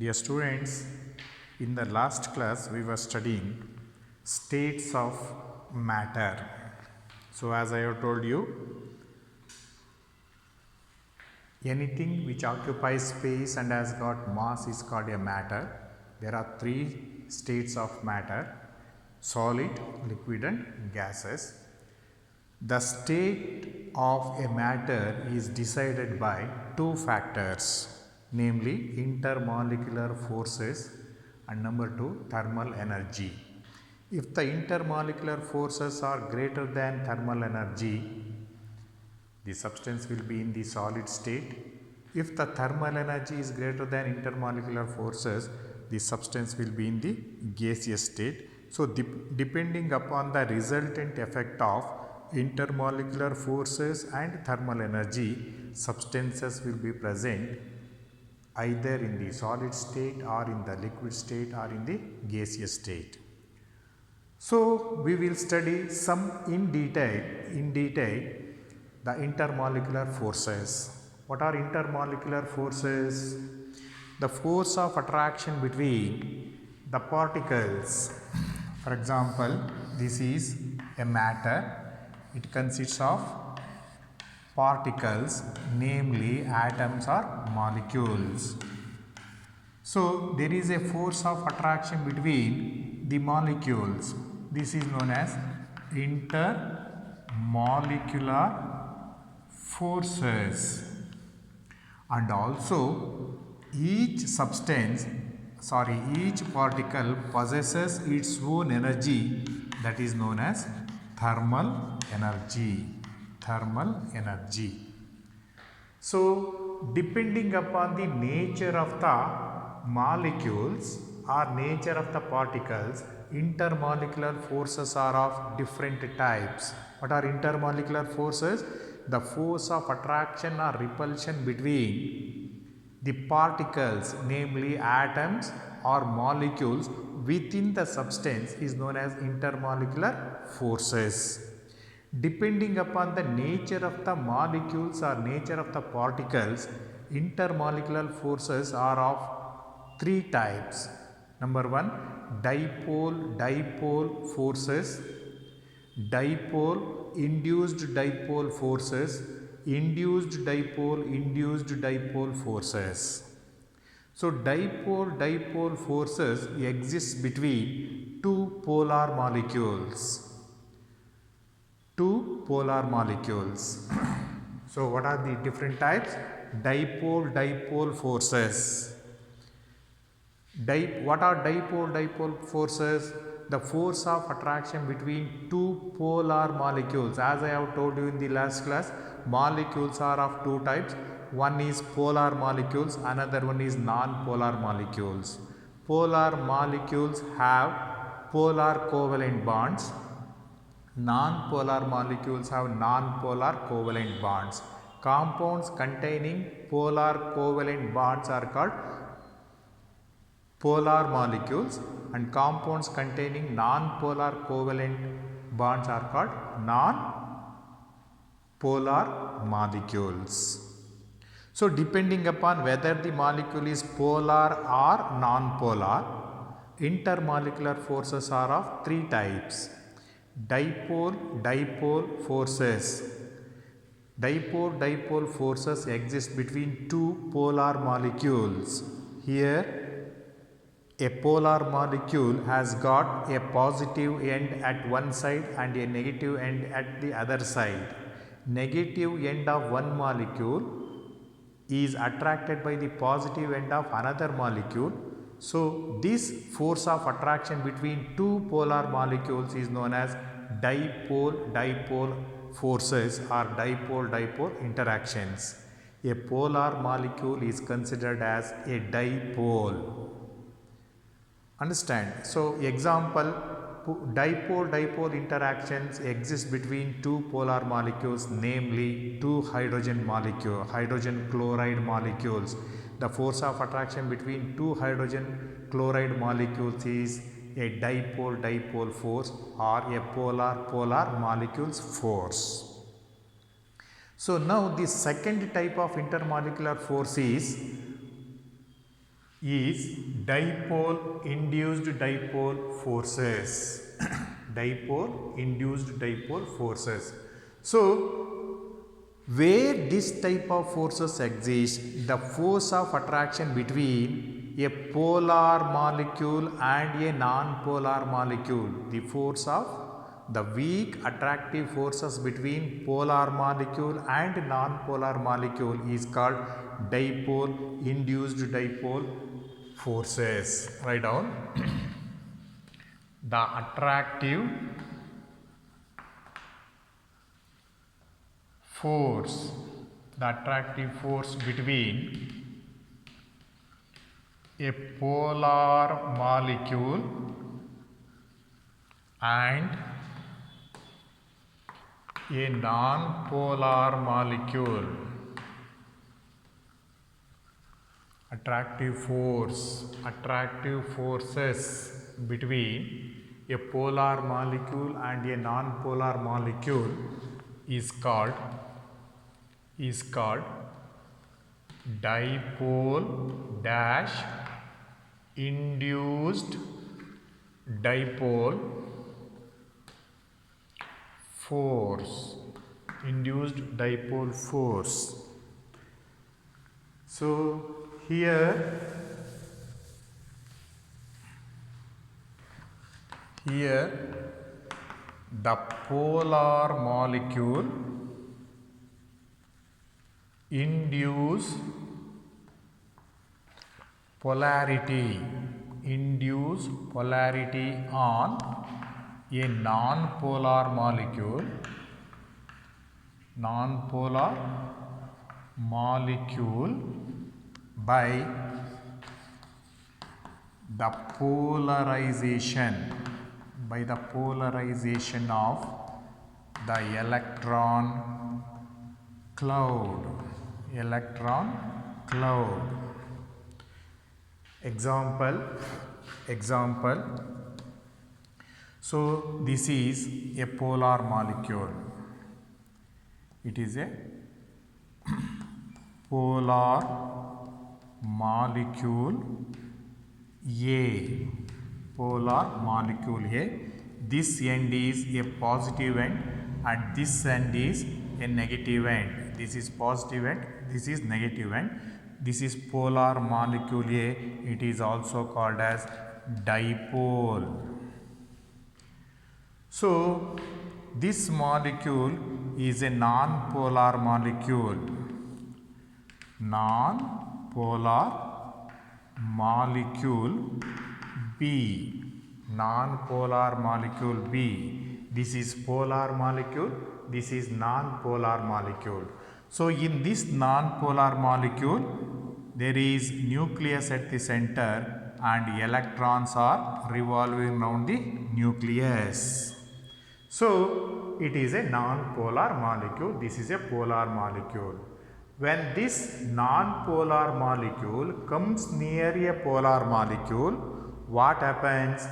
Dear students, in the last class we were studying states of matter. So as I have told you, anything which occupies space and has got mass is called a matter. There are three states of matter: solid, liquid and gases. The state of a matter is decided by two factors, namely intermolecular forces and number two, thermal energy. If the intermolecular forces are greater than thermal energy, the substance will be in the solid state. If the thermal energy is greater than intermolecular forces, the substance will be in the gaseous state. So, depending upon the resultant effect of intermolecular forces and thermal energy, substances will be present either in the solid state or in the liquid state or in the gaseous state. So, we will study some in detail the intermolecular forces. What are intermolecular forces? The force of attraction between the particles. For example, this is a matter. It consists of particles, namely atoms or molecules. So, there is a force of attraction between the molecules. This is known as intermolecular forces. And also each particle possesses its own energy, that is known as thermal energy. So, depending upon the nature of the molecules or nature of the particles, intermolecular forces are of different types. What are intermolecular forces? The force of attraction or repulsion between the particles, namely atoms or molecules within the substance, is known as intermolecular forces. Depending upon the nature of the molecules or nature of the particles, intermolecular forces are of three types. Number one, dipole forces, induced dipole forces, induced dipole forces. So, dipole forces exist between two polar molecules. So, what are the different types? Dipole forces. What are dipole forces? The force of attraction between two polar molecules. As I have told you in the last class, molecules are of two types. One is polar molecules, another one is non-polar molecules. Polar molecules have polar covalent bonds. Non-polar molecules have non-polar covalent bonds. Compounds containing polar covalent bonds are called polar molecules, and compounds containing non-polar covalent bonds are called non-polar molecules. So, depending upon whether the molecule is polar or non-polar, intermolecular forces are of three types. Dipole forces. Dipole forces exist between two polar molecules. Here, a polar molecule has got a positive end at one side and a negative end at the other side. Negative end of one molecule is attracted by the positive end of another molecule. So, this force of attraction between two polar molecules is known as dipole forces or dipole interactions. A polar molecule is considered as a dipole. Understand? So, example, dipole interactions exist between two polar molecules, namely two hydrogen chloride molecules. The force of attraction between two hydrogen chloride molecules is a dipole force or a polar molecules force. So, now the second type of intermolecular force is is dipole induced dipole forces. Dipole induced dipole forces. So where this type of forces exist, the force of attraction between a polar molecule and a non-polar molecule, the force of the weak attractive forces between polar molecule and non-polar molecule is called dipole induced dipole forces. Write down. The attractive force, between a polar molecule and a non-polar molecule. Attractive forces between a polar molecule and a non-polar molecule is called dipole dash induced dipole force. So here the polar molecule induce polarity on a non-polar molecule by the polarization of the electron cloud. Example, so this is a polar molecule. It is a polar molecule A. This end is a positive end and this end is a negative end. This is positive end, this is negative end. This is polar molecule A. It is also called as dipole. So this molecule is a non-polar molecule. Non-polar molecule B. This is polar molecule, this is non-polar molecule. So in this non-polar molecule, there is nucleus at the center and electrons are revolving around the nucleus. So it is a non-polar molecule, this is a polar molecule. When this non-polar molecule comes near a polar molecule, what happens?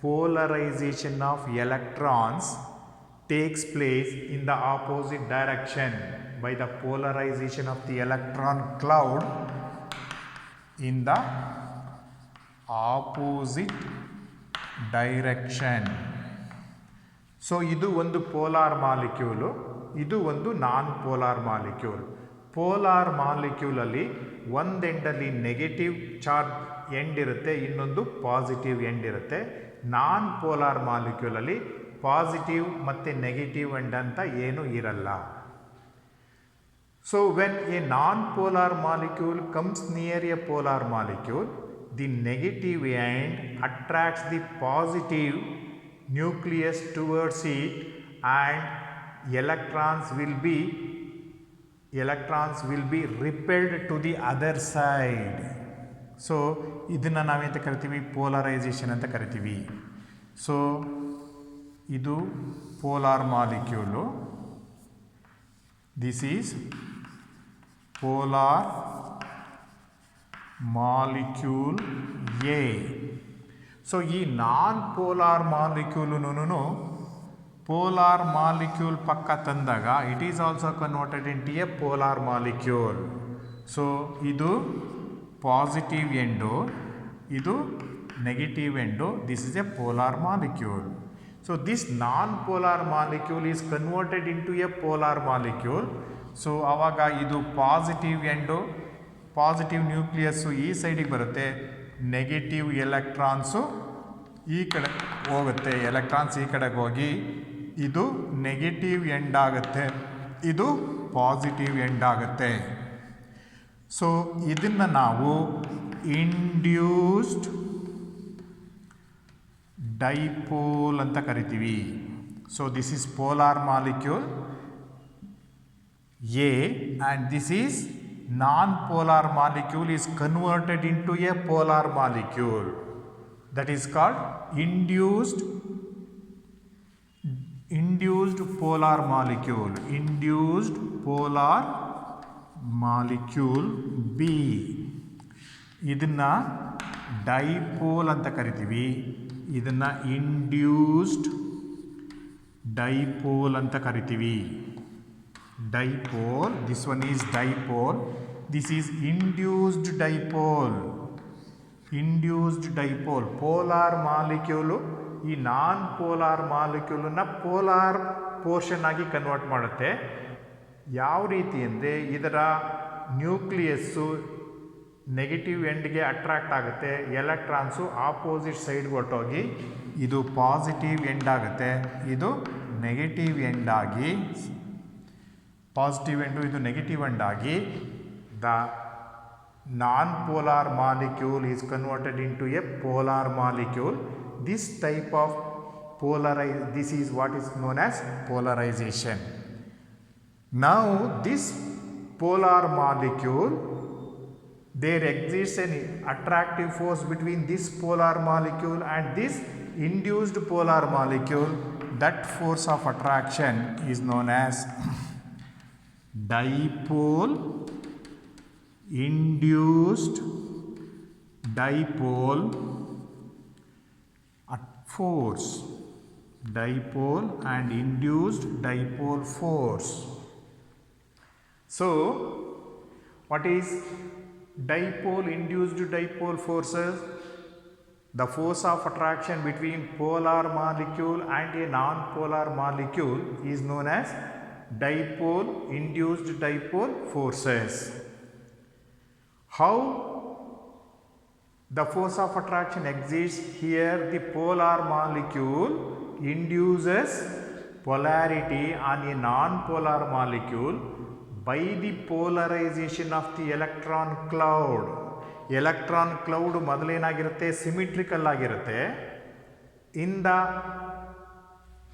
Polarization of electrons takes place in the opposite direction by the polarization of the electron cloud in the opposite direction. So idu ಒಂದು polar molecule, ಇದು ಒಂದು non-polar molecule. polar molecule ಅಲ್ಲಿ ಒಂದು ಎಂಡಲ್ಲಿ negative charge end ಇರುತ್ತೆ, ಇನ್ನೊಂದು positive end ಇರುತ್ತೆ. ನಾನ್ polar molecule ಅಲ್ಲಿ positive ಮತ್ತು ನೆಗೆಟಿವ್ ಎಂಡ್ ಅಂತ ಏನು ಇರಲ್ಲ. So when a non-polar molecule comes near a polar molecule, the negative end attracts the positive nucleus towards it and electrons will be repelled to the other side. So ಇದನ್ನ ನಾವೆಂತ ಕರಿತೀವಿ? Polarisation ಅಂತ ಕರಿತೀವಿ. So ಇದು polar molecule, this is polar molecule A. So ಈ non polar ಮಾಲಿಕ್ಯೂಲುನು polar molecule ಪಕ್ಕ ತಂದಾಗ it is also converted into a polar molecule. So ಇದು ಪಾಸಿಟಿವ್ ಎಂಡು, ಇದು negative end. This is a polar molecule. So this non polar molecule is converted into a polar molecule. So ಆವಾಗ ಇದು positive end, positive nucleus ಈ ಸೈಡಿಗೆ ಬರುತ್ತೆ, negative electrons ಈ ಕಡೆ ಹೋಗುತ್ತೆ, ಎಲೆಕ್ಟ್ರಾನ್ಸ್ ಈ ಕಡೆಗೆ ಹೋಗಿ ಇದು ನೆಗೆಟಿವ್ ಎಂಡ್ ಆಗುತ್ತೆ, ಇದು ಪಾಸಿಟಿವ್ ಎಂಡ್ ಆಗುತ್ತೆ. ಸೊ ಇದನ್ನು ನಾವು ಇಂಡ್ಯೂಸ್ಡ್ ಡೈಪೋಲ್ ಅಂತ ಕರಿತೀವಿ. So this is polar molecule A, and this is non-polar molecule is converted into a polar molecule. That is called induced polar molecule. Induced polar molecule B. ಇದನ್ನ dipole ಅಂತ ಕರಿತೀವಿ. ಇದನ್ನ induced dipole ಅಂತ ಕರಿತೀವಿ. Dipole, this one is dipole, this is induced dipole. Induced dipole, polar molecule ಈ non polar ಮಾಲಿಕ್ಯೂಲನ್ನು polar portion ಆಗಿ convert ಮಾಡುತ್ತೆ. ಯಾವ ರೀತಿ ಅಂದರೆ ಇದರ ನ್ಯೂಕ್ಲಿಯಸ್ಸು ನೆಗೆಟಿವ್ ಎಂಡ್ಗೆ ಅಟ್ರಾಕ್ಟ್ ಆಗುತ್ತೆ, ಎಲೆಕ್ಟ್ರಾನ್ಸು ಆಪೋಸಿಟ್ ಸೈಡ್ಗೆ ಹೊರಟೋಗಿ ಇದು ಪಾಸಿಟಿವ್ ಎಂಡ್ ಆಗುತ್ತೆ, ಇದು ನೆಗೆಟಿವ್ ಎಂಡ್ ಆಗಿ, ಪಾಸಿಟಿವ್ ಎಂಡು ಇದು ನೆಗೆಟಿವ್ ಎಂಡ್ ಆಗಿ the non polar molecule is converted into a polar molecule. This type of this is what is known as polarization. Now this polar molecule, there exists an attractive force between this polar molecule and this induced polar molecule. That force of attraction is known as dipole induced dipole force. Dipole and induced dipole force. So what is dipole induced dipole forces? The force of attraction between polar molecule and a non-polar molecule is known as dipole induced dipole forces. How the force of attraction exists? Here the polar molecule induces polarity on a non-polar molecule by the polarization of the electron cloud. Electron cloud ಮೊದಲೇನಾಗಿರುತ್ತೆ, symmetrical ಆಗಿರುತ್ತೆ.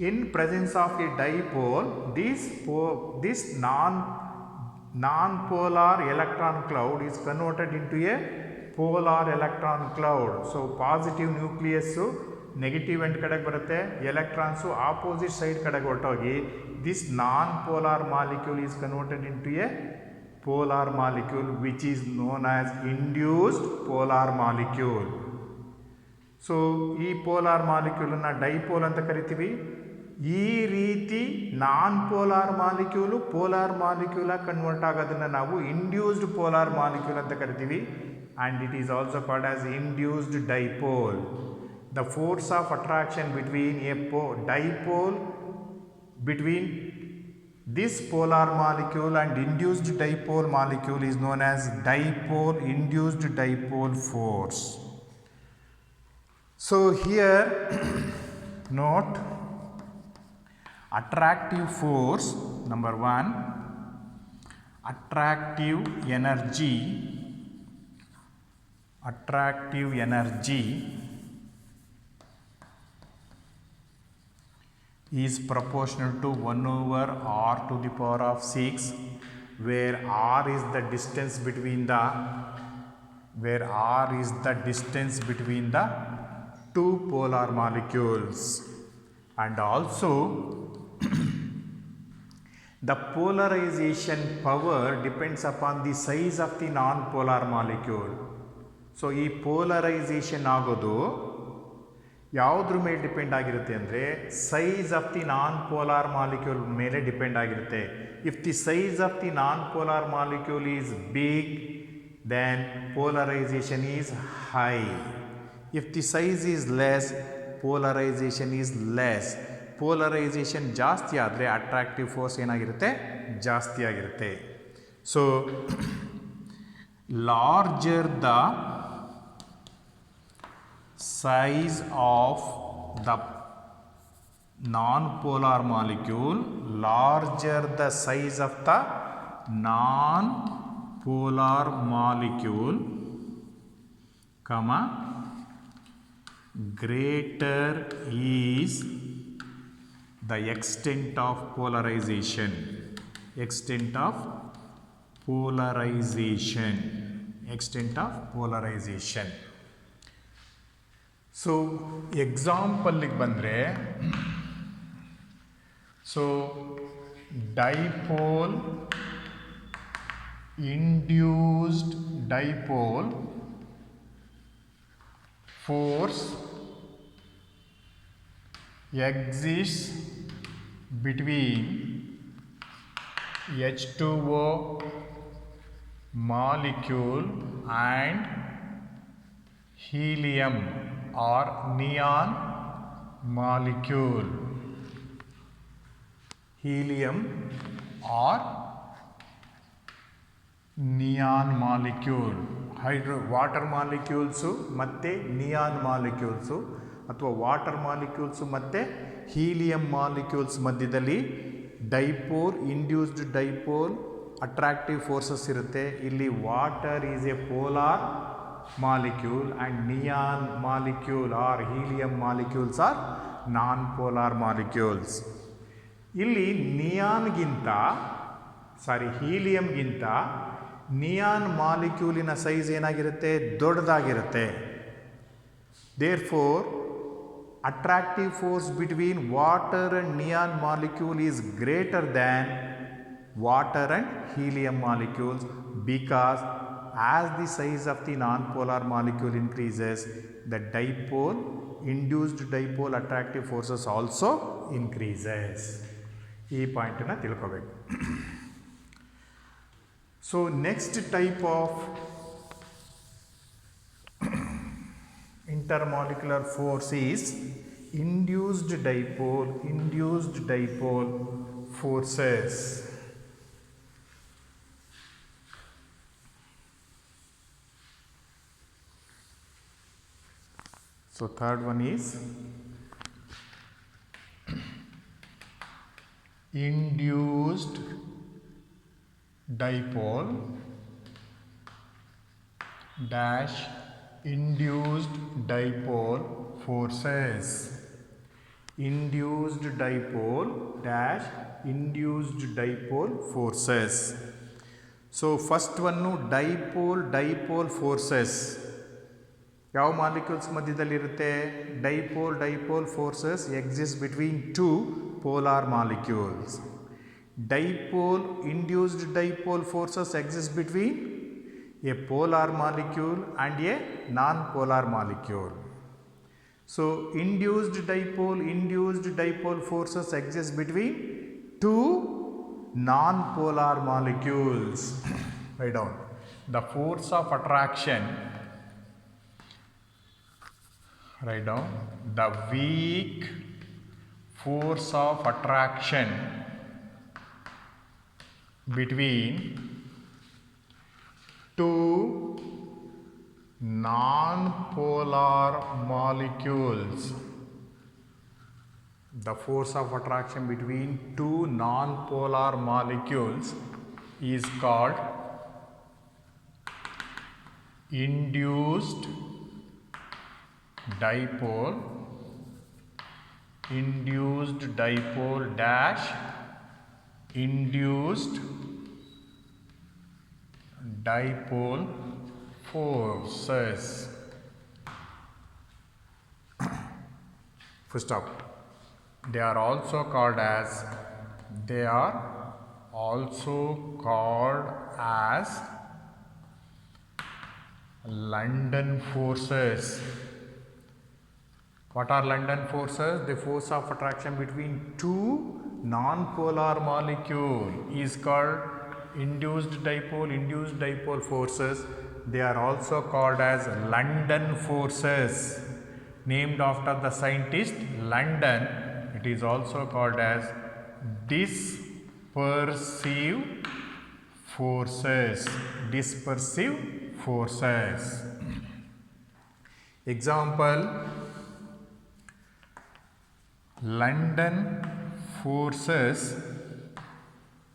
In presence of a dipole, this non-polar electron cloud is converted into a polar electron cloud. So positive nucleus negative end ಕಡೆಗೆ ಬರುತ್ತೆ, electrons opposite side ಕಡೆಗೆ ಹೊರಟೋಗಿ this non polar molecule is converted into a polar molecule which is known as induced polar molecule. So ಈ ಪೋಲಾರ್ ಮಾಲಿಕ್ಯೂಲನ್ನು dipole ಅಂತ ಕರಿತೀವಿ. ಈ ರೀತಿ ನಾನ್ ಪೋಲಾರ್ ಮಾಲಿಕ್ಯೂಲು ಪೋಲಾರ್ ಮಾಲಿಕ್ಯೂಲಾಗಿ ಕನ್ವರ್ಟ್ ಆಗೋದನ್ನು ನಾವು ಇಂಡ್ಯೂಸ್ಡ್ ಪೋಲಾರ್ ಮಾಲಿಕ್ಯೂಲ್ ಅಂತ ಕರಿತೀವಿ. And it is also called as induced dipole. The force of attraction between a dipole, between this polar molecule and induced dipole molecule is known as dipole induced dipole force. So here note attractive force number 1, attractive energy is proportional to 1 over r to the power of 6, where r is the distance between the two polar molecules, and also the polarization power depends upon the size of the non-polar molecule. So ಈ polarization ಆಗೋದು ಯಾವುದ್ರ ಮೇಲೆ depend ಆಗಿರುತ್ತೆ ಅಂದರೆ size of the non polar molecule ಮೇಲೆ depend ಆಗಿರುತ್ತೆ. If the size of the non polar molecule is big, then polarization is high. If the size is less, polarization is less. Polarization ಜಾಸ್ತಿ ಆದರೆ attractive force ಏನಾಗಿರುತ್ತೆ, ಜಾಸ್ತಿ ಆಗಿರುತ್ತೆ. So larger the size of the non-polar molecule, larger the size of the non-polar molecule, comma, greater is the extent of polarization. Extent of polarization. Extent of polarization. So ಎಕ್ಸಾಂಪಲ್ಲಿಗೆ ಬಂದರೆ, so dipole induced dipole force exists between H2O molecule and helium or neon molecule. Helium or neon molecule. Water molecules ಮತ್ತು neon molecules ಅಥವಾ water molecules ಮತ್ತು helium molecules ಮಧ್ಯದಲ್ಲಿ dipole, induced dipole attractive forces ಇರುತ್ತೆ. ಇಲ್ಲಿ water is A polar molecule and neon molecule or helium molecules are non-polar molecules. ಇಲ್ಲಿ ಹೀಲಿಯಂಗಿಂತ neon ಮಾಲಿಕ್ಯೂಲಿನ size ಏನಾಗಿರುತ್ತೆ, ದೊಡ್ಡದಾಗಿರುತ್ತೆ. Therefore, attractive force between water and neon molecule is greater than water and helium molecules, because as the size of the non-polar molecule increases, the dipole, induced dipole attractive forces also increases. ಈ ಪಾಯಿಂಟನ್ನು ತಿಳ್ಕೋಬೇಕು. So next type of intermolecular force is induced dipole forces. So third one is induced dipole dash induced dipole forces. Induced dipole dash induced dipole forces. So first one dipole forces. ಯಾವ molecules ಮಧ್ಯದಲ್ಲಿರುತ್ತೆ, dipole forces exist between two polar molecules. Dipole induced dipole forces exist between a polar molecule and a non polar molecule. So induced dipole forces exist between two non polar molecules. Write down the force of attraction. Write down the weak force of attraction between two non-polar molecules. The force of attraction between two non-polar molecules is called induced dipole dash induced dipole forces. Full stop. They are also called as London forces. What are London forces? The force of attraction between two non-polar molecules is called induced dipole forces. they are also called as London forces. Named after the scientist London, it is also called as dispersive forces. Dispersive forces. Example, London forces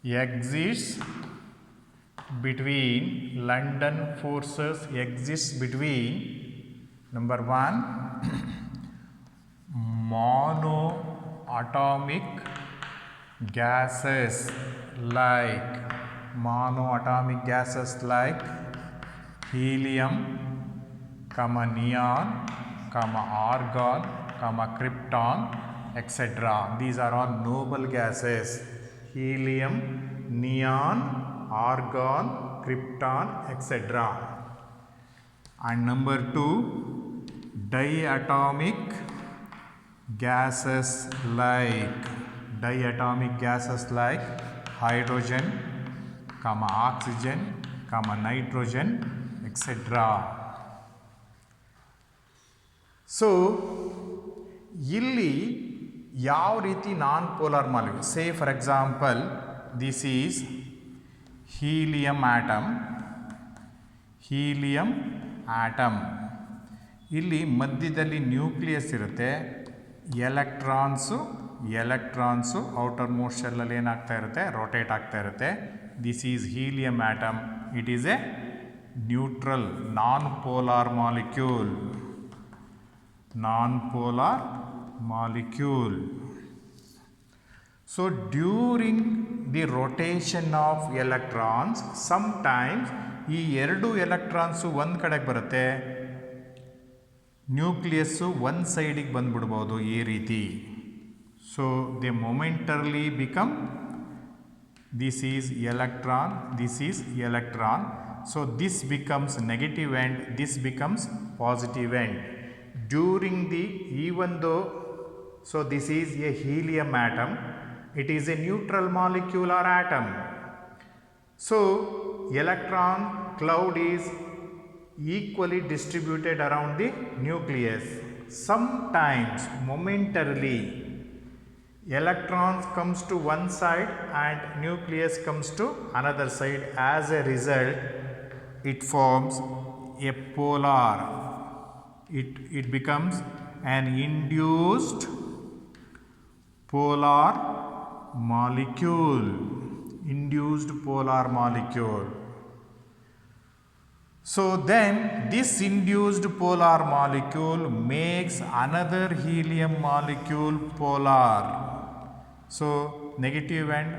exists between number one, monoatomic gases like helium, neon, argon, krypton, etc. These are all noble gases. Helium, neon, argon, krypton, etc. And number two, diatomic gases like hydrogen, oxygen, nitrogen, etc. So, ಇಲ್ಲಿ ಯಾವ ರೀತಿ non polar molecule, say for example this is helium atom. ಇಲ್ಲಿ ಮಧ್ಯದಲ್ಲಿ nucleus ಇರುತ್ತೆ, electrons outer most ಶೆಲ್ಲಲ್ಲಿ ಏನಾಗ್ತಾ ಇರುತ್ತೆ, rotate ಆಗ್ತಾ ಇರುತ್ತೆ. This is helium atom. It is A neutral non polar molecule. So during the rotation of electrons, sometimes ಈ ಎರಡು electrons ಒಂದು ಕಡೆಗೆ ಬರುತ್ತೆ, ನ್ಯೂಕ್ಲಿಯಸ್ಸು ಒಂದು ಸೈಡಿಗೆ ಬಂದ್ಬಿಡ್ಬೋದು ಈ ರೀತಿ. So they momentarily become, this is electron. So this becomes negative end, this becomes positive end. During the, even though, so this is a helium atom, it is a neutral molecule or atom. So electron cloud is equally distributed around the nucleus. Sometimes momentarily electrons comes to one side and nucleus comes to another side. As a result, it forms a polar. It becomes an induced polar molecule. So then this induced polar molecule makes another helium molecule polar. So negative end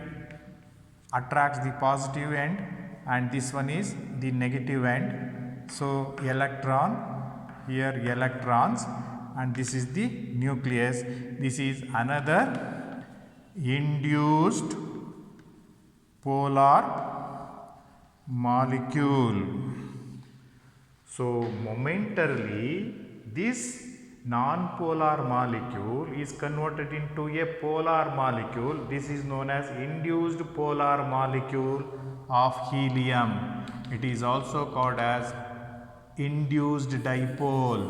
attracts the positive end and this one is the negative end. So electron, here electrons, and this is the nucleus. This is another induced polar molecule. So momentarily this non-polar molecule is converted into a polar molecule. This is known as induced polar molecule of helium. It is also called as induced dipole.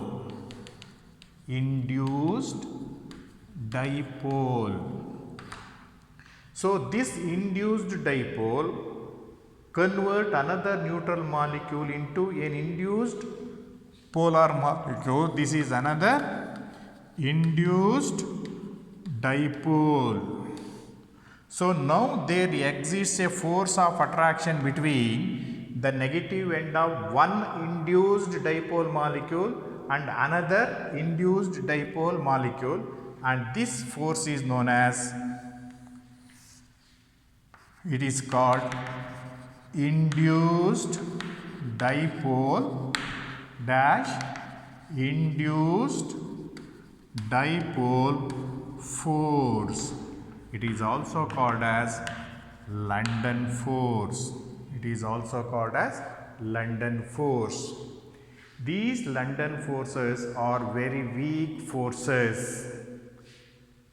So this induced dipole convert another neutral molecule into an induced polar molecule. This is another induced dipole. So now there exists a force of attraction between the negative end of one induced dipole molecule and another induced dipole molecule, and this force is known as, it is called induced dipole dash induced dipole force. It is also called as London force. These London forces are very weak forces.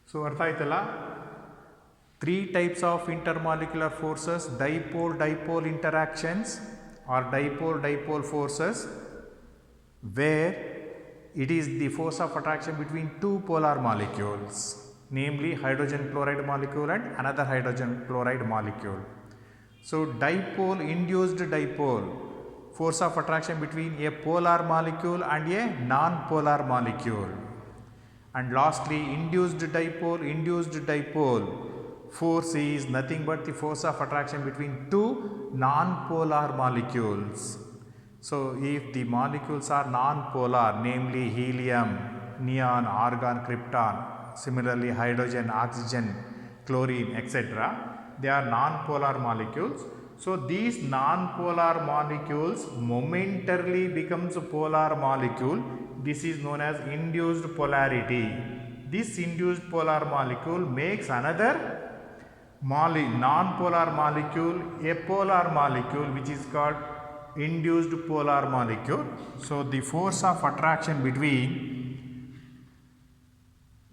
So artha aitala, three types of intermolecular forces: dipole interactions, or dipole forces, where it is the force of attraction between two polar molecules, namely hydrogen chloride molecule and another hydrogen chloride molecule. So dipole, induced dipole, force of attraction between a polar molecule and a non-polar molecule. And lastly, induced dipole force is nothing but the force of attraction between two non-polar molecules. So if the molecules are non-polar, namely helium, neon, argon, krypton, similarly hydrogen, oxygen, chlorine, etc., they are non-polar molecules. So these non-polar molecules momentarily becomes a polar molecule. This is known as induced polarity. This induced polar molecule makes another non-polar molecule a polar molecule, which is called induced polar molecule. So the force of attraction between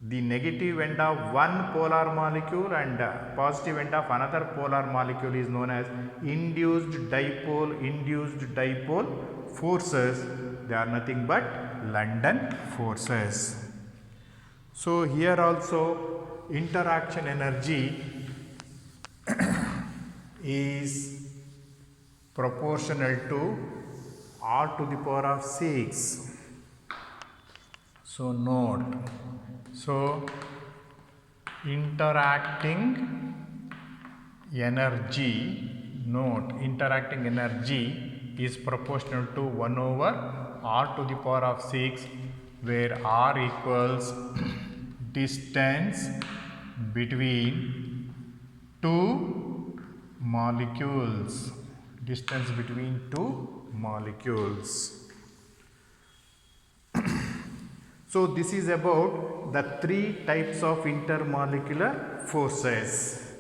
the negative end of one polar molecule and positive end of another polar molecule is known as induced dipole forces. They are nothing but London forces. So here also interaction energy is proportional to R to the power of 6. So note, so interacting energy, note, interacting energy is proportional to 1 over R to the power of 6, where R equals distance between two molecules, distance between two molecules. So this is about the three types of intermolecular forces.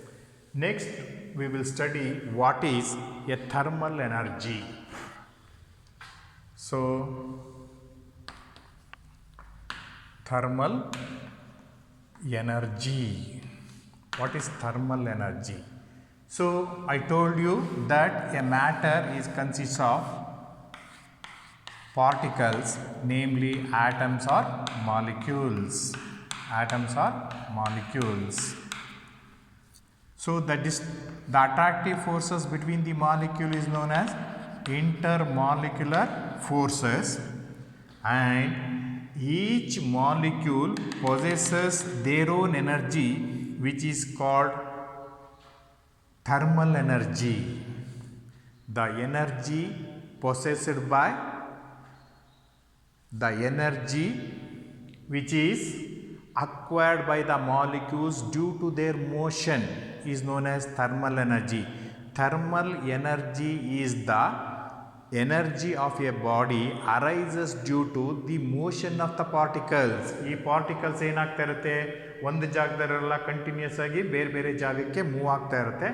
Next we will study what is a thermal energy. So thermal energy. What is thermal energy? So I told you that a matter consists of particles, namely atoms or molecules. Atoms or molecules. So the attractive forces between the molecule is known as intermolecular forces, and each molecule possesses their own energy, which is called thermal energy. The energy possessed by the energy which is acquired by the molecules due to their motion is known as thermal energy. Thermal energy is the energy of a body arises due to the motion of the particles. ಈ particles ಏನಾಗ್ತಾ ಇರುತ್ತೆ, ಒಂದು ಜಾಗದಲ್ಲ continuous ಆಗಿ ಬೇರೆ ಬೇರೆ ಜಾಗಕ್ಕೆ move ಆಗ್ತಾ ಇರುತ್ತೆ.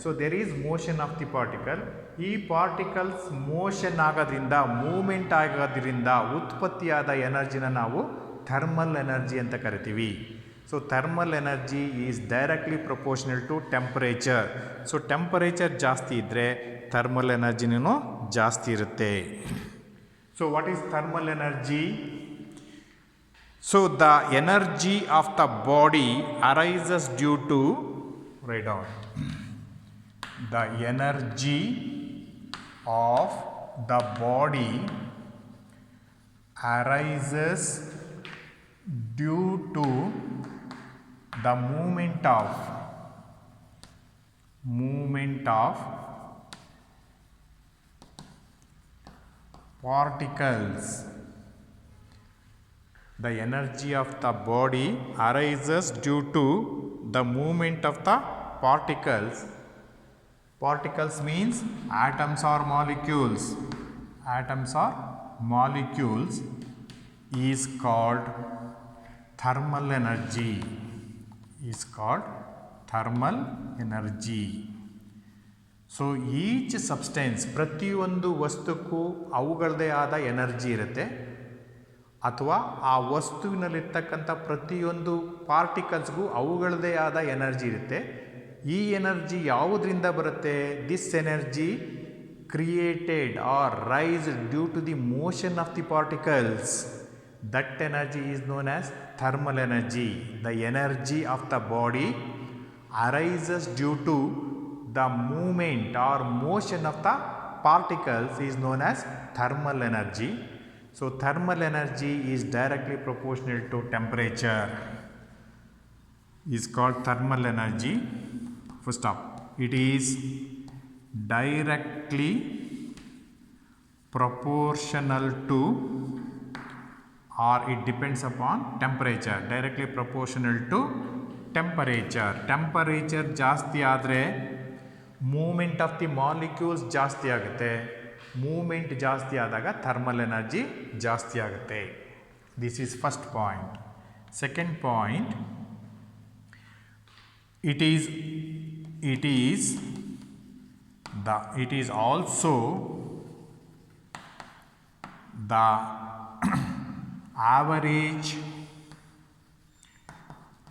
So there is motion of the particle. ಈ ಪಾರ್ಟಿಕಲ್ಸ್ ಮೋಷನ್ ಆಗೋದ್ರಿಂದ, ಮೂವ್ಮೆಂಟ್ ಆಗೋದ್ರಿಂದ ಉತ್ಪತ್ತಿಯಾದ ಎನರ್ಜಿನ ನಾವು ಥರ್ಮಲ್ ಎನರ್ಜಿ ಅಂತ ಕರಿತೀವಿ. So thermal energy is directly proportional to temperature. So temperature ಜಾಸ್ತಿ ಇದ್ದರೆ ಥರ್ಮಲ್ ಎನರ್ಜಿನೂ ಜಾಸ್ತಿ ಇರುತ್ತೆ. So what is thermal energy? So the energy of the body arises due to, write down, the energy of the body arises due to the movement of particles. The energy of the body arises due to the movement of the particles. Particles means atoms or molecules. Atoms or molecules is called thermal energy. Is called thermal energy. So each substance, ಪ್ರತಿಯೊಂದು ವಸ್ತುಕ್ಕೂ ಅವುಗಳದೇ ಆದ energy ಇರುತ್ತೆ, ಅಥವಾ ಆ ವಸ್ತುವಿನಲ್ಲಿರ್ತಕ್ಕಂಥ ಪ್ರತಿಯೊಂದು ಪಾರ್ಟಿಕಲ್ಸ್ಗೂ ಅವುಗಳದೇ ಆದ energy ಇರುತ್ತೆ. ಈ energy ಯಾವುದರಿಂದ ಬರುತ್ತೆ? This energy created or rise due to the motion of the particles. That energy is known as thermal energy. The energy of the body arises due to the movement or motion of the particles is known as thermal energy. So thermal energy is directly proportional to temperature. Is called thermal energy. First stop. It is directly proportional to, or it depends upon temperature. Directly proportional to temperature. Temperature ಜಾಸ್ತಿ ಆದರೆ moment of the molecules ಜಾಸ್ತಿ ಆಗುತ್ತೆ. Moment ಜಾಸ್ತಿ ಆದಾಗ thermal energy ಜಾಸ್ತಿ ಆಗುತ್ತೆ. This is first point. Second point, it is also the average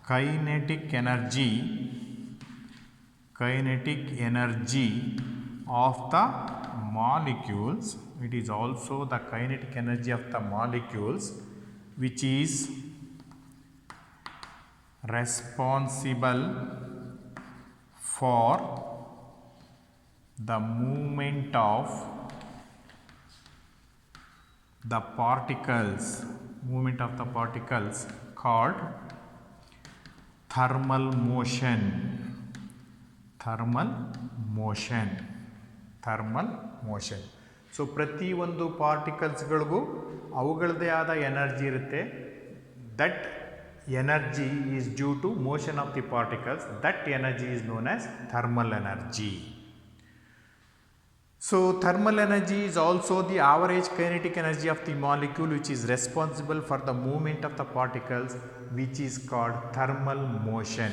kinetic energy of the molecules. It is also the kinetic energy of the molecules which is responsible for the movement of the particles, called thermal motion. So ಪ್ರತಿಯೊಂದು ಪಾರ್ಟಿಕಲ್ಸ್ಗಳಿಗೂ ಅವುಗಳದೇ ಆದ energy ಇರುತ್ತೆ. That energy is due to motion of the particles. That energy is known as thermal energy. So thermal energy is also the average kinetic energy of the molecule which is responsible for the movement of the particles, which is called thermal motion,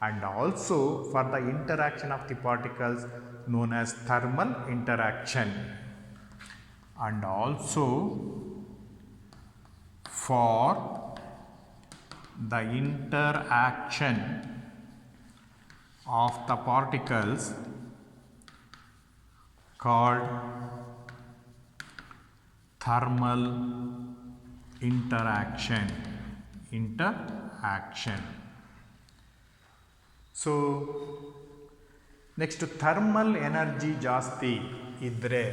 and also for the interaction of the particles known as thermal interaction, and also for the interaction of the particles called thermal interaction. So next, thermal energy ಜಾಸ್ತಿ ಇದ್ದರೆ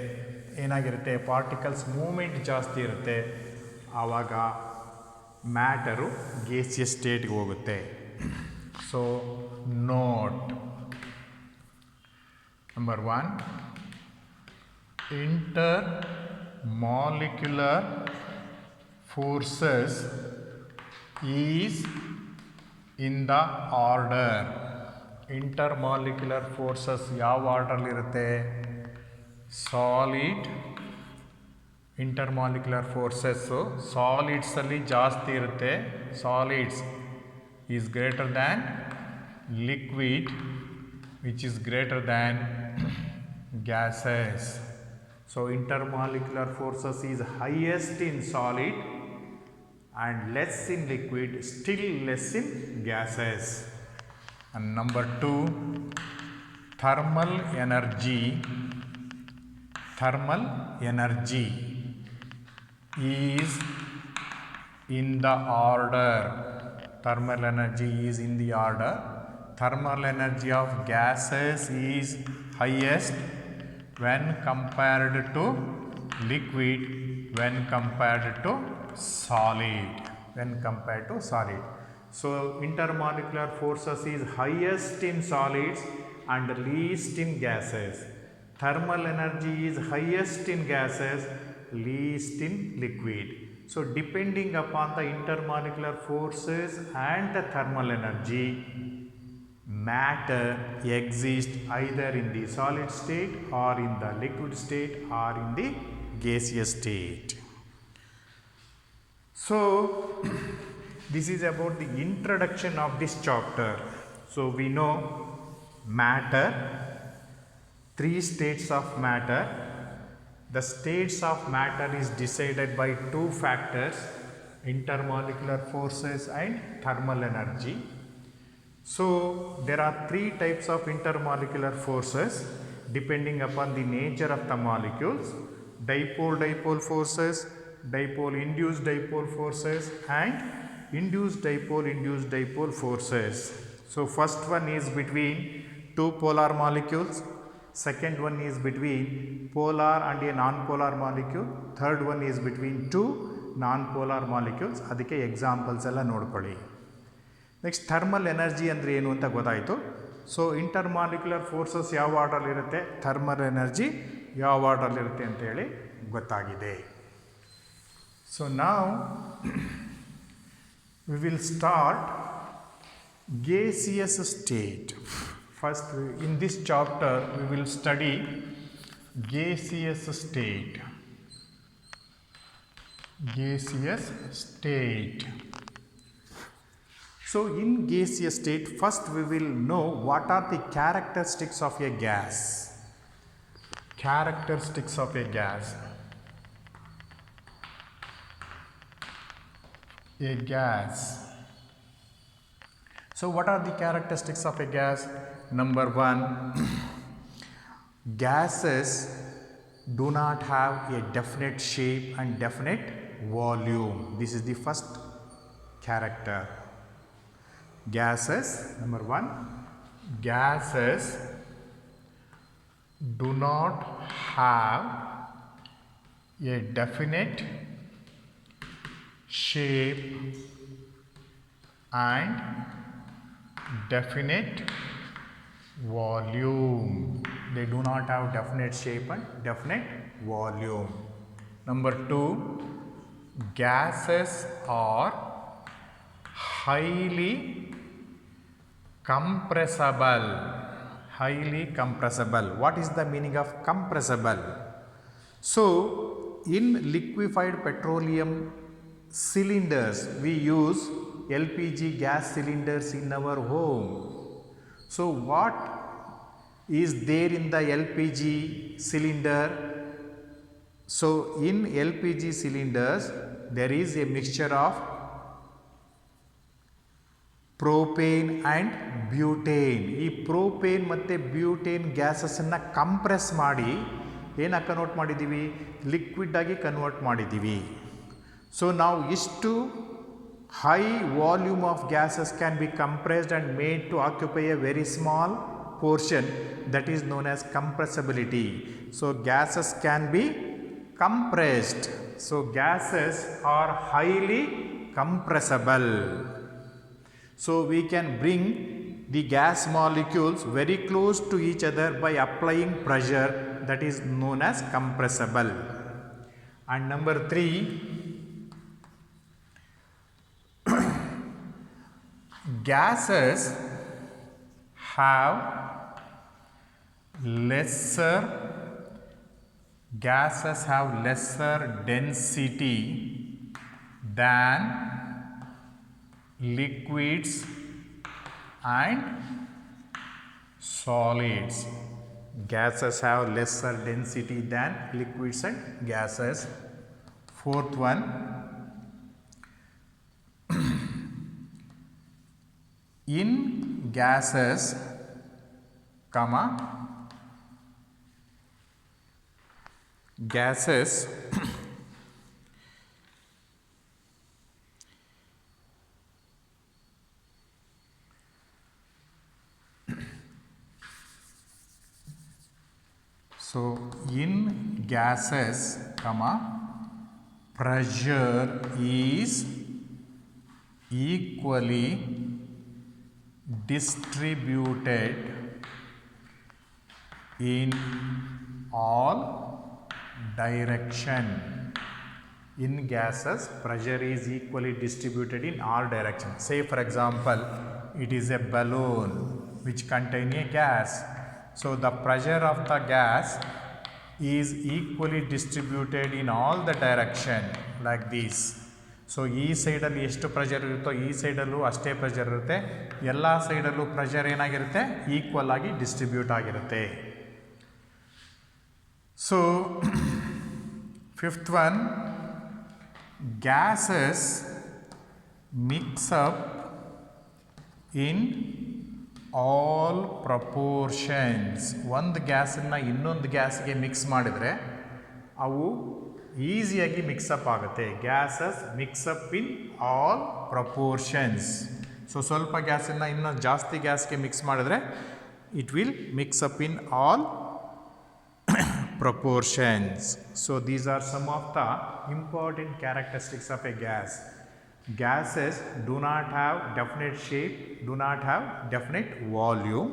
ಏನಾಗಿರುತ್ತೆ, particles moment ಜಾಸ್ತಿ ಇರುತ್ತೆ, ಆವಾಗ matter gaseous ಸ್ಟೇಟ್ಗೆ ಹೋಗುತ್ತೆ. So note number 1, inter molecular forces is in the order. Inter molecular forces ಯಾವ ಆರ್ಡರ್ಲಿರುತ್ತೆ? Solid intermolecular forces ಸಾಲಿಡ್ಸಲ್ಲಿ ಜಾಸ್ತಿ ಇರುತ್ತೆ. Solids is greater than liquid which is greater than gases. So intermolecular forces is highest in solid and less in liquid, still less in gases. And number 2, thermal energy is in the order. Thermal energy is in the order. Thermal energy of gases is highest when compared to liquid, when compared to solid. So intermolecular forces is highest in solids and least in gases. Thermal energy is highest in gases, least in liquid. So depending upon the intermolecular forces and the thermal energy, matter exists either in the solid state or in the liquid state or in the gaseous state. So this is about the introduction of this chapter. So we know matter, 3 states of matter. The states of matter is decided by 2 factors, intermolecular forces and thermal energy. So there are 3 types of intermolecular forces. depending upon the nature of the molecules, dipole-dipole forces, dipole-induced dipole forces and induced dipole forces. So first one is between two polar molecules, second one is between polar and a non-polar molecule, third one is between two non-polar molecules. ಅದಕ್ಕೆ examples ಎಲ್ಲ ನೋಡ್ಕೊಳ್ಳಿ. Next thermal energy ಅಂದರೆ ಏನು ಅಂತ ಗೊತ್ತಾಯಿತು. So intermolecular forces ಯಾವ ಆರ್ಡರಲ್ಲಿರುತ್ತೆ, thermal energy ಯಾವ ಆರ್ಡರಲ್ಲಿರುತ್ತೆ ಅಂತೇಳಿ ಗೊತ್ತಾಗಿದೆ. ಸೊ ನಾವು we will start gaseous state. First, in this chapter we will study gaseous state. Gaseous state. So in gaseous state, first we will know what are the characteristics of a gas. Characteristics of a gas. A gas. So what are the characteristics of a gas? Number one, gases do not have a definite shape and definite volume. This is the first character. Gases, number one, gases do not have a definite shape and definite volume. They do not have definite shape and definite volume. Number two, gases are highly compressible. Highly compressible. What is the meaning of compressible? So in liquefied petroleum cylinders, we use LPG gas cylinders in our home. So what is there in the LPG cylinder? So in LPG cylinders there is a mixture of propane and butane. ಈ propane ಮತ್ತು butane ಗ್ಯಾಸಸ್ಸನ್ನು compress ಮಾಡಿ ಏನಕ್ಕೆ convert ಮಾಡಿದ್ದೀವಿ, liquid ಆಗಿ convert ಮಾಡಿದ್ದೀವಿ. So ನಾವು ಇಷ್ಟು high volume of gases can be compressed and made to occupy a very small portion, that is known as compressibility. So gases can be compressed. So gases are highly compressible. So we can bring the gas molecules very close to each other by applying pressure, that is known as compressible. And number three, gases have lesser density than liquids and solids. Gases have lesser density than liquids and gases. Fourth one, in gases, gases so in gases, pressure is equally distributed in all direction. In gases, pressure is equally distributed in all directions. Say for example, it is a balloon which contains a gas. So the pressure of the gas is equally distributed in all the direction like this. So ಈ ಸೈಡಲ್ಲಿ ಎಷ್ಟು pressure ಇರುತ್ತೋ ಈ ಸೈಡಲ್ಲೂ ಅಷ್ಟೇ pressure ಇರುತ್ತೆ, ಎಲ್ಲ ಸೈಡಲ್ಲೂ pressure ಏನಾಗಿರುತ್ತೆ, equal ಆಗಿ ಡಿಸ್ಟ್ರಿಬ್ಯೂಟ್ ಆಗಿರುತ್ತೆ. So fifth one, gases mix up in all proportions. ಒಂದು ಗ್ಯಾಸನ್ನು ಇನ್ನೊಂದು ಗ್ಯಾಸ್ಗೆ ಮಿಕ್ಸ್ ಮಾಡಿದರೆ ಅವು ಈಸಿಯಾಗಿ ಮಿಕ್ಸಪ್ ಆಗುತ್ತೆ. Gases mix-up in all proportions. So ಸ್ವಲ್ಪ ಗ್ಯಾಸನ್ನು ಇನ್ನೂ ಜಾಸ್ತಿ ಗ್ಯಾಸ್ಗೆ ಮಿಕ್ಸ್ ಮಾಡಿದ್ರೆ it will mix-up in all proportions. So these are some of the important characteristics of a gas. Gases do not have definite shape, do not have definite volume.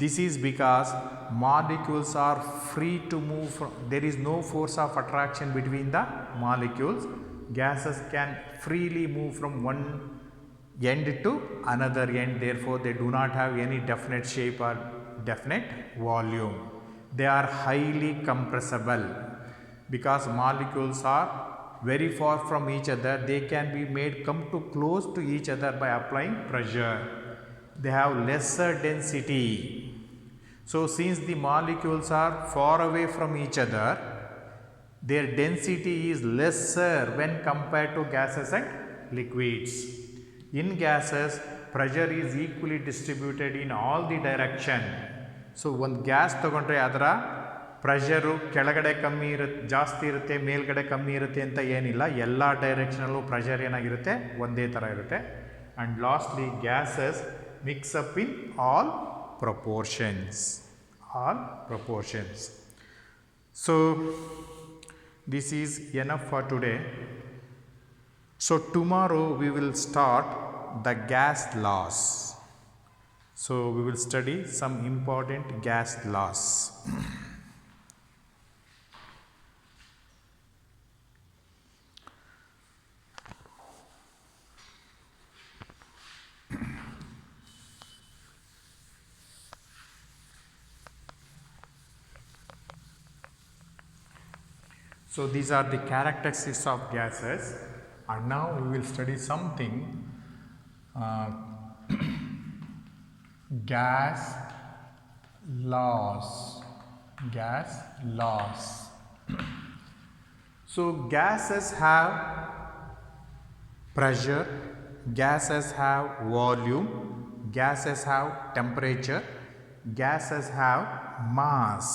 This is because molecules are free to move from, there is no force of attraction between the molecules. Gases can freely move from one end to another end, therefore they do not have any definite shape or definite volume. They are highly compressible because molecules are very far from each other. They can be made come to close to each other by applying pressure. They have lesser density. So since the molecules are far away from each other, their density is lesser when compared to gases and liquids. In gases, pressure is equally distributed in all the direction. So ಒಂದು gas ತೊಗೊಂಡ್ರೆ ಅದರ pressure ಕೆಳಗಡೆ ಕಮ್ಮಿ ಇರುತ್ತೆ, ಜಾಸ್ತಿ ಇರುತ್ತೆ, ಮೇಲ್ಗಡೆ ಕಮ್ಮಿ ಇರುತ್ತೆ ಅಂತ ಏನಿಲ್ಲ. ಎಲ್ಲ ಡೈರೆಕ್ಷನಲ್ಲೂ ಪ್ರೆಷರ್ ಏನಾಗಿರುತ್ತೆ, ಒಂದೇ ಥರ ಇರುತ್ತೆ. And lastly gases mix up in all proportions. So this is enough for today. So tomorrow we will start the gas loss. So we will study some important gas laws. So these are the characteristics of gases, and now we will study something gas laws. So gases have pressure, gases have volume, gases have temperature, gases have mass.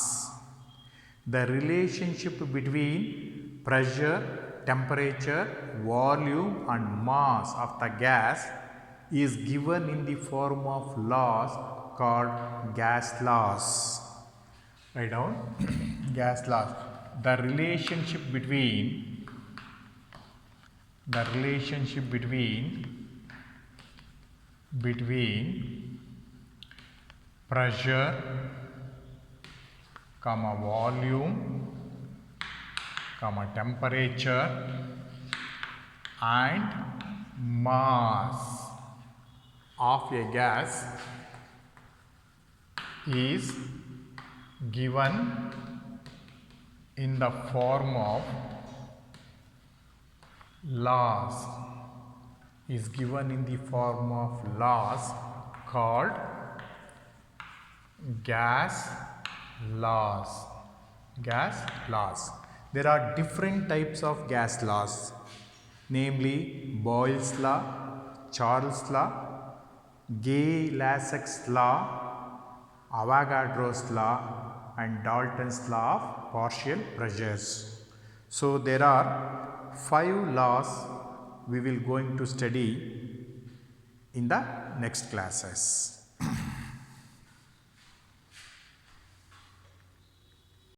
The relationship between pressure, temperature, volume and mass of the gas is given in the form of laws called gas laws. Write down gas laws. The relationship between pressure, volume, temperature and mass of a gas is given in the form of laws. Called gas laws. There are different types of gas laws, namely Boyle's law, Charles' law, Gay-Lussac's law, Avogadro's law and Dalton's law of partial pressures. So there are 5 laws we will going to study in the next classes.